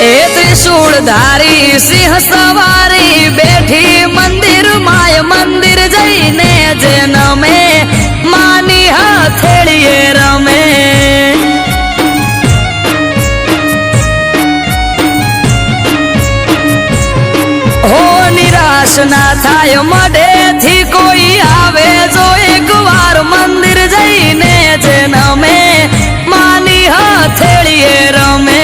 એ ત્રિશૂળધારી સિંહ સવારી બેઠી મંદિર માય મંદિર જઈને જે નમે માની હથેળીએ રમે હો નિરાશ ના થાય મઢેથી કોઈ આવે જો એકવાર મંદિર જઈને જે નમે માની હથેળીએ રમે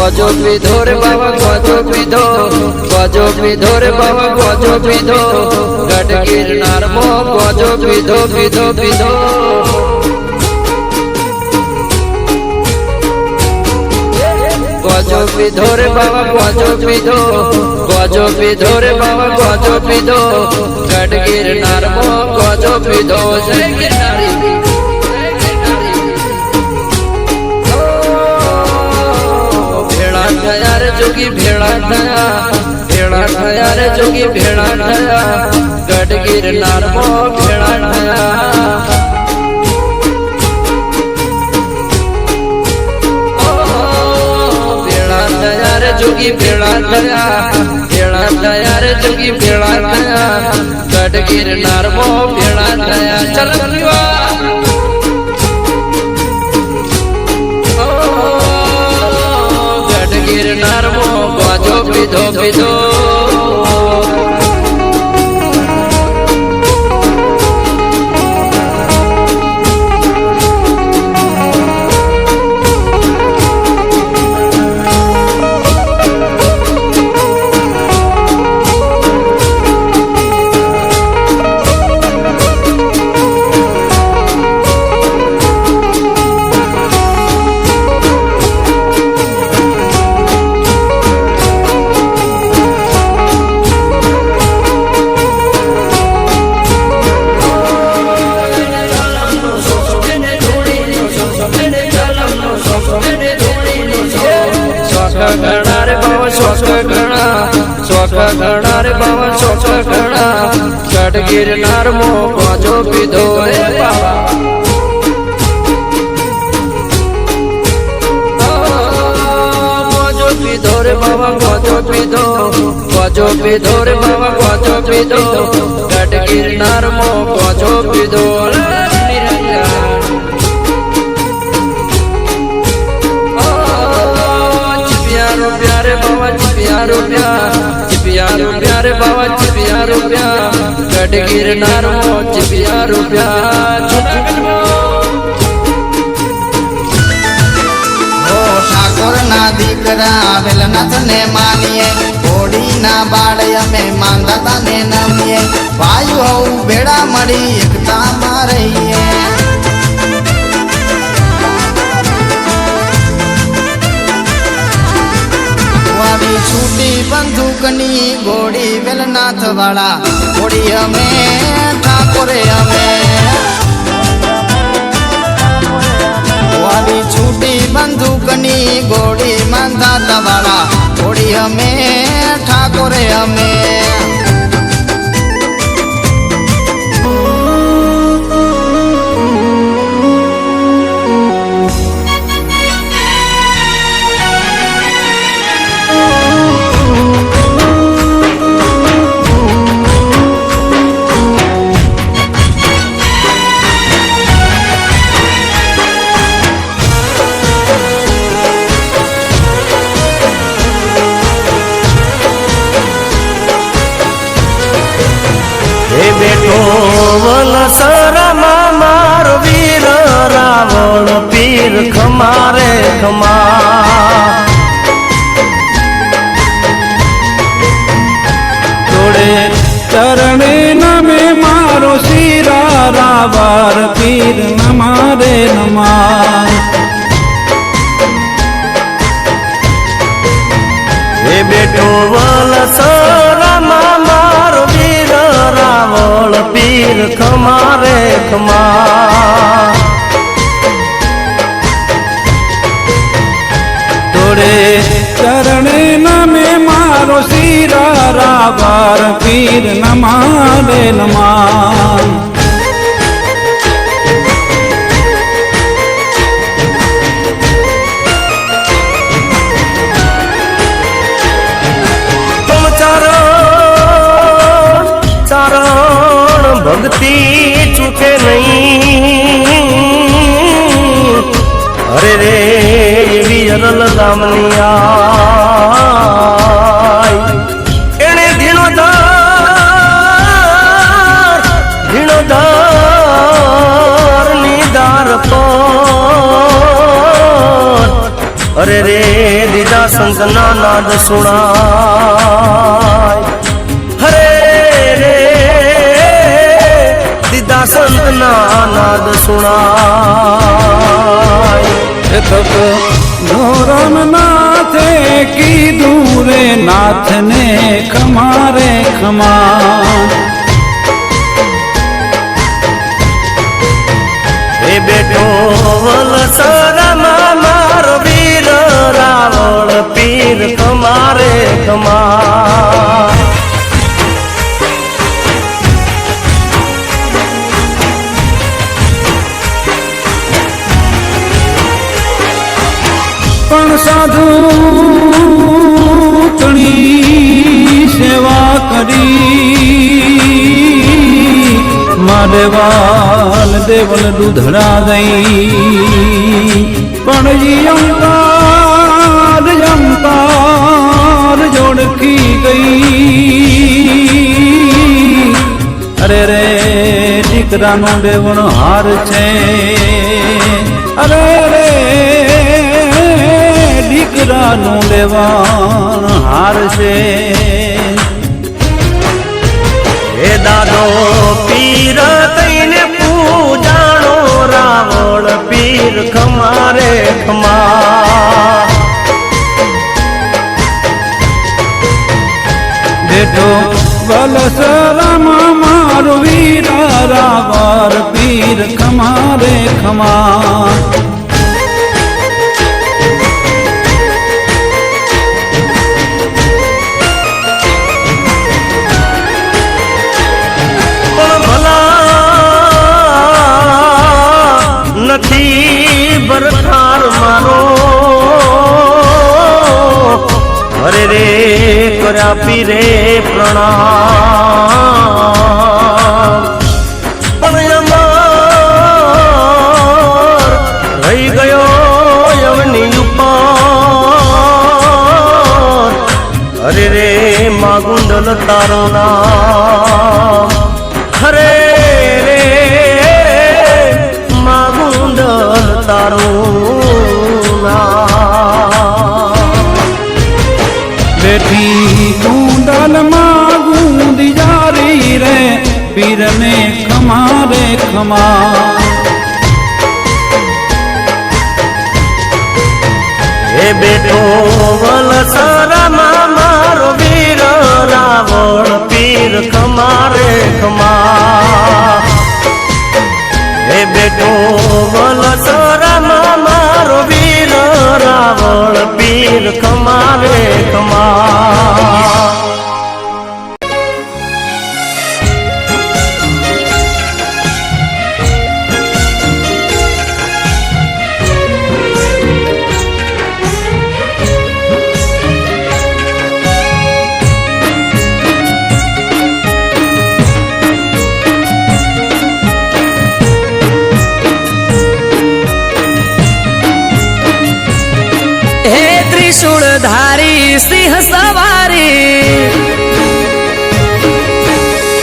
ગોજો પીધો રે બાવા ગોજો પીધો રે બાવા ગોજો પીધો ગઢ ગિરનાર મો ગોજો પીધો ગોજો પીધો રે બાવા ગોજો પીધો રે બાવા ગોજો પીધો ગઢ ગિરનાર મો ગોજો પીધો જય ગિરનારી જોગી ભેળા થયા રે જોગી ભેળા થયા ગઢ ગિરનાર માં ભેળા થયા જોગી ભેળા થયા રે જોગી ભેળા થયા ગઢ ગિરનાર માં ભેળા થયા ચલ ગઢ ગિરનાર માં ગાજો પીધો ઘણા રે બાવા શોખ ઘણા રે બાવા શોખ ઘણા ગઢ ગિરનાર મો ગાજો પીધો રે બાવા ગાજો પીધો રે બાવા ગાજો પીધો રે બાવા ગાજો પીધો ગઢ ગિરનાર મો ગાજો પીધો રૂપિયા રે બાવા રૂપિયા ગઢ ગિરનાર માં રૂપિયા ઠાકોર ના દીકરા વેલનાથ ને માનીએ હોળી ના બાળ અમે માંગતા ને નમીએ ભાઈ હોઉં ભેળા મળી એકતા માં રહીએ છૂટી બંદૂકની ગોળી વેલનાથ વાળા ગોળી અમે ઠાકોરે અમે છૂટી બંદૂકની ગોળી માંધાતા વાળા ગોળી અમે ઠાકોરે અમે વલસરામાં મારો વીર રાવણ પીર ખમારે ખમા જોડે ચરણે નમે મારો શીરા રાવર પીર નમારે નમા એ બેટો વલસરામાં મારો વીર રાવણ પીર ખમારે ખમા તોડે ચરણે નમે મારો શીરા રાવર પીર નમારે નમા ભક્તિ ચૂકે નહીં અરે રે એવી અરલ દામની એને ધીણોધાર નિદાર પર અરે રે દીદા સંતના નાદ સુણાય હરે રે સંતના નાદ સુણાય ધોરમ નાથે કીધું રે નાથને ખમારે ખમા એ બેટો વલસરામાં મારો વીર રાવણ પીર ખમા પણ સાધુ તણી સેવા કરી મારે વાલ દેવલ દૂધડા દઈ પણ અંકાર જોડકી ગઈ અરે રે દીકરાનો દેવણ હાર છે અરે રે દીકરાનું દેવણ હાર છે હે દાદો પીર કઈને પૂજાણો રાવણ પીર ખમારે ખમા બેઠો વલસરામાં મારો વીર રાવર પીર ખમારે ખમા નથી બરખાર મારો અરે રે કર્યા પીરે પ્રણામ પણ અમાર રહી ગયો યવની ઉપર અરે રે માગુંડલ તારું નામ હરે રે તારું બેઠી કુંડલ માં ગુંદી જારી રે પીરને ખમારે ખમા હે બેટો વલસરામાં મારો વીર રાવણ પીર ખમારે ખમા હે બેટો વલસરામાં મારો વીર રાવણ પીર ખમારે ખમા ત્રિશૂળધારી સિંહ સવારી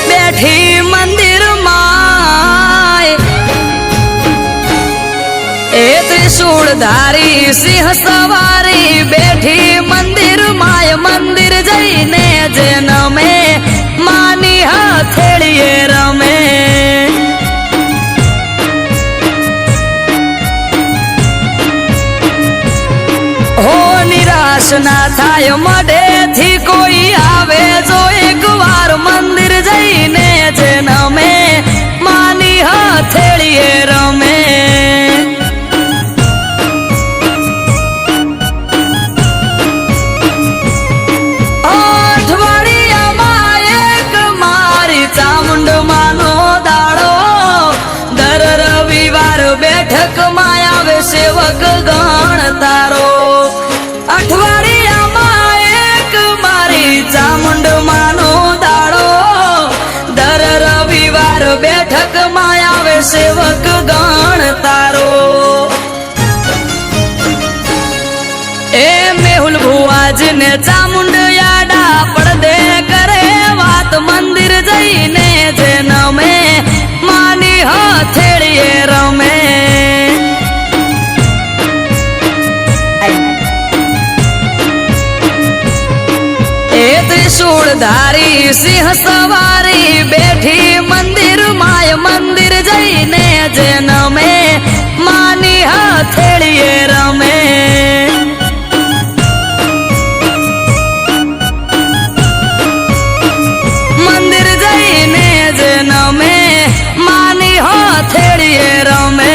બેઠી મંદિર માય એ ત્રિશૂળધારી સિંહ સવારી બેઠી મંદિર માય મંદિર જઈને જન્મે માની હથેળીએ રમે ના થાય મઢેથી કોઈ આવે જો એક વાર મંદિર જઈને જન્મે માની હથેળીએ રમે અઠવાડિયામાં એક મારી ચામુંડ માનો દાડો દર રવિવાર બેઠકમાં આવે સેવક ગણ તારો અઠવાડિયામાં એક મારી ચામુંડ માનો દાડો દર રવિવાર બેઠકમાં આવે સેવક ગણ તારો એ મેહુલ ભુવાજને ચામુંડ યાડા પડદે કરે વાત મંદિર જઈને જન્મે માની હથેળીએ રમે ત્રિશૂળધારી સિંહ સવારી બેઠી મંદિર માય મંદિર જઈને જન્મે માની હથેળીએ રમે મંદિર જઈને જન્મે માની હથેળીએ રમે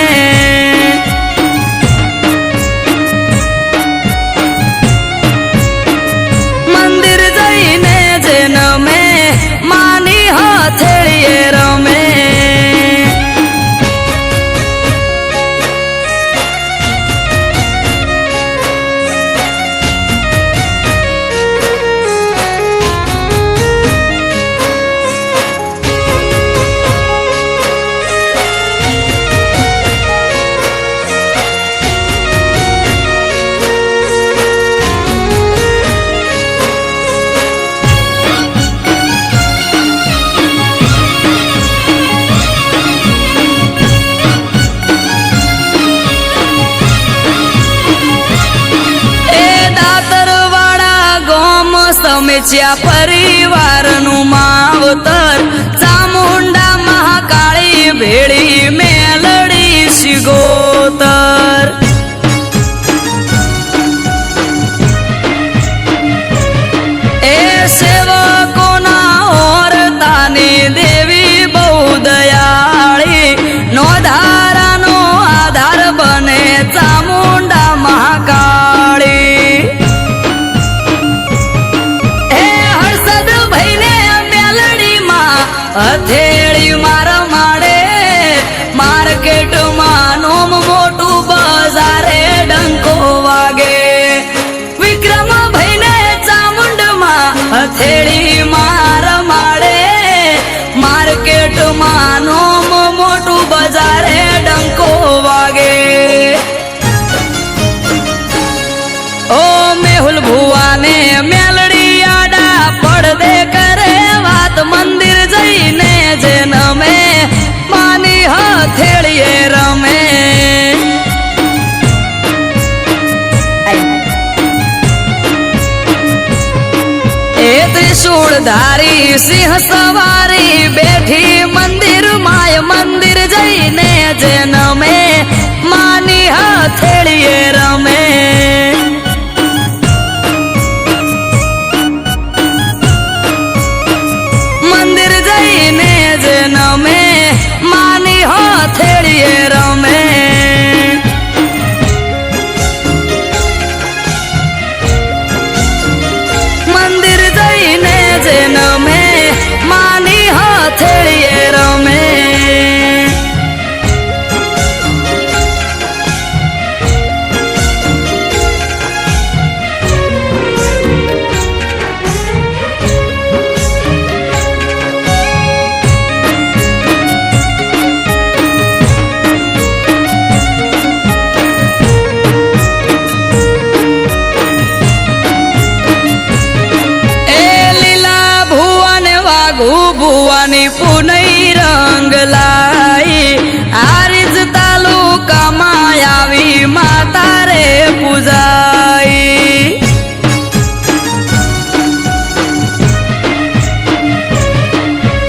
સમેચ્યા પરિવારનું માવતર ચામુંડા મહાકાળી ભેળી મેલડી શિગોતર એ સેવકોના ઓરતાની દેવી બહુ દયાળી નો ધારાનો આધાર બને ચામુંડા મહાકાળી એ હર્ષદ ભાઈને મેલડીમાં હથેળી માર માડે માર્કેટમાં નોમ મોટું બજારે ડંકો વાગે વિક્રમ ભાઈને ચામુંડમાં હથેળી માર માડે માર્કેટમાં નોમ મોટું બજારે ડંકો વાગે ઓ મેહુલ ભુવાને મેલડી આડા પડદે કરે વાત મંદિર જઈને જે નમે માની હથેળીએ રમે એ ત્રિશૂળધારી સિંહ સવારી બેઠી મંદિર માય મંદિર જઈને જે નમે માની હથેળીએ રમે મંદિર જઈને જે નમે માની હથેળીએ રમે મંદિર જઈને જે નમે માની હથેળીએ રમે ભુવાની પુનઈ રંગ લાઈ આરિજ તાલુકામાં આવી માતા રે પૂજાઈ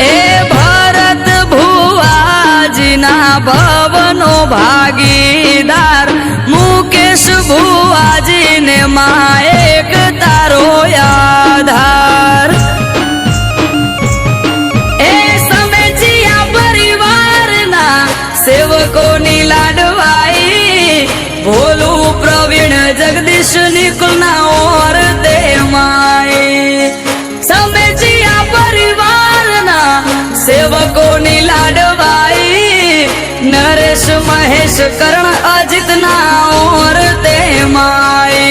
એ ભરત ભુવાજીના ભવનો ભાગીદાર મુકેશ ભુવાજીને માં એક તારો આધાર સેવકોની લાડવાઈ ભોલું પ્રવીણ જગદીશ નિકુલના ઓર દે માય સમેચિયા પરિવારના સેવકોની લાડવાઈ નરેશ મહેશ કરણ અજીતના ઓર દે માય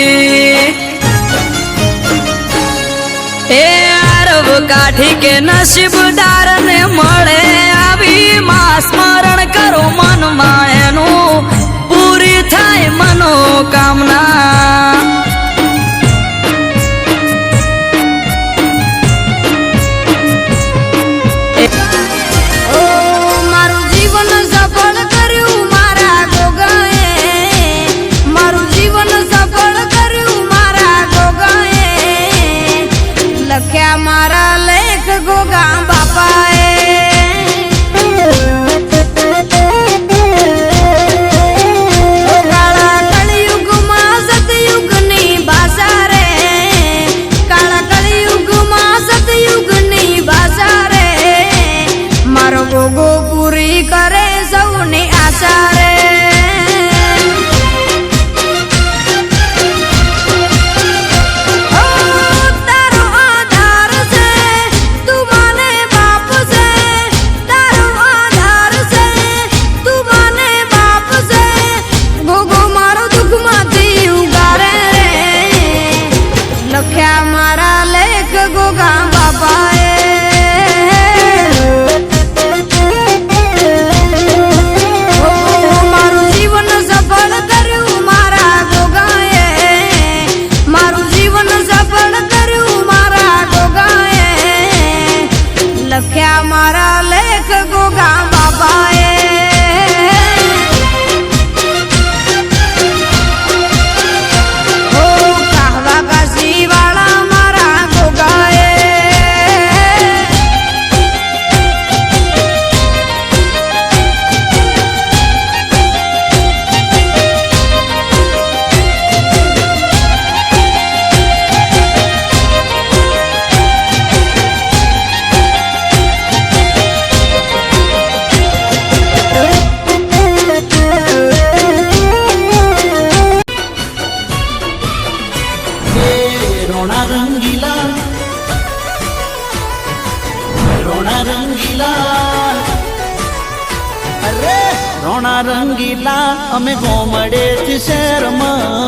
એ આરવ કાઠી કે નસીબદાર ને મળે આવી માં સ્મરણ કરો મનમાં એનું પૂરી થાય મનોકામના મારું જીવન સફળ કર્યું મારા ગોગાએ મારું જીવન સફળ કર્યું મારા ગોગાએ લખ્યા મારા લેખ ગોગા બાપાએ કાળા કળિયુગમાં રોણા રંગીલા અરે રોણા રંગીલા અમે ગોમડેથી શહેરમાં